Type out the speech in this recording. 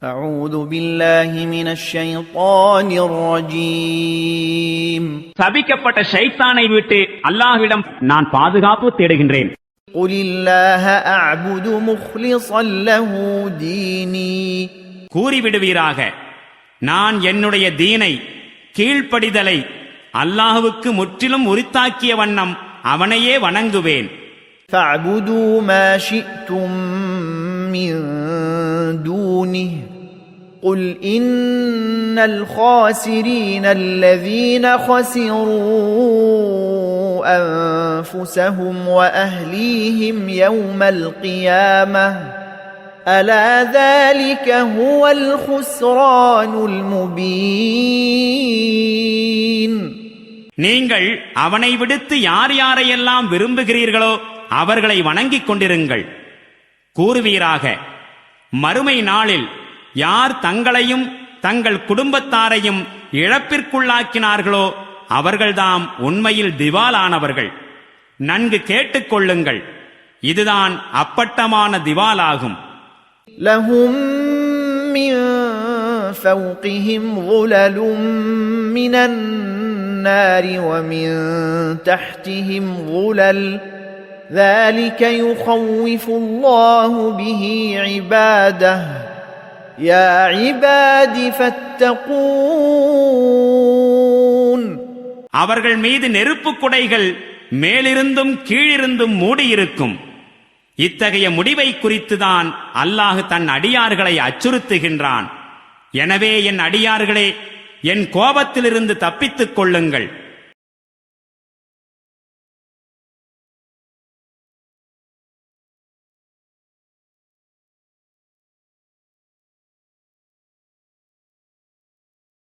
أعوذ بالله من الشيطان الرجيم சபிக்கப்பட்ட ஷைத்தானை விட்டு அல்லாஹ்விடம் நான் பாதுகாப்பு தேடுகின்றேன். قل الله أعبد مخلصا له ديني கூறிவிடுவீராக, நான் என்னுடைய தீனை கீழ்ப்படிதலை அல்லாஹ்வுக்கு முற்றிலும் உரித்தாக்கிய வண்ணம் அவனையே வணங்குவேன். فاعبدوا ما شئتم من دونه قل إن الخاسرين الذين خسروا أنفسهم وأهليهم يوم القيامة ألا ذلك هو الخسران المبين. நீங்கள் அவனை விடுத்து யார் யாரையெல்லாம் விரும்புகிறீர்களோ அவர்களை வணங்கிக் கொண்டிருங்கள். கூறுவீராக, மறுமை நாளில் யார் தங்களையும் தங்கள் குடும்பத்தாரையும் இழப்பிற்குள்ளாக்கினார்களோ அவர்கள்தாம் உண்மையில் திவாலானவர்கள். நன்கு கேட்டுக்கொள்ளுங்கள், இதுதான் அப்பட்டமான திவாலாகும். لهم من فوقهم ظلل من النار ومن تحتهم ظلل ذلك يخوف الله به عباده يا عباد فاتقون. அவர்கள் மீது நெருப்பு குடைகள் மேலிருந்தும் கீழிருந்தும் மூடியிருக்கும். இத்தகைய முடிவை குறித்துதான் அல்லாஹ் தன் அடியார்களை அச்சுறுத்துகின்றான். எனவே என் அடியார்களே, என் கோபத்திலிருந்து தப்பித்துக் கொள்ளுங்கள்.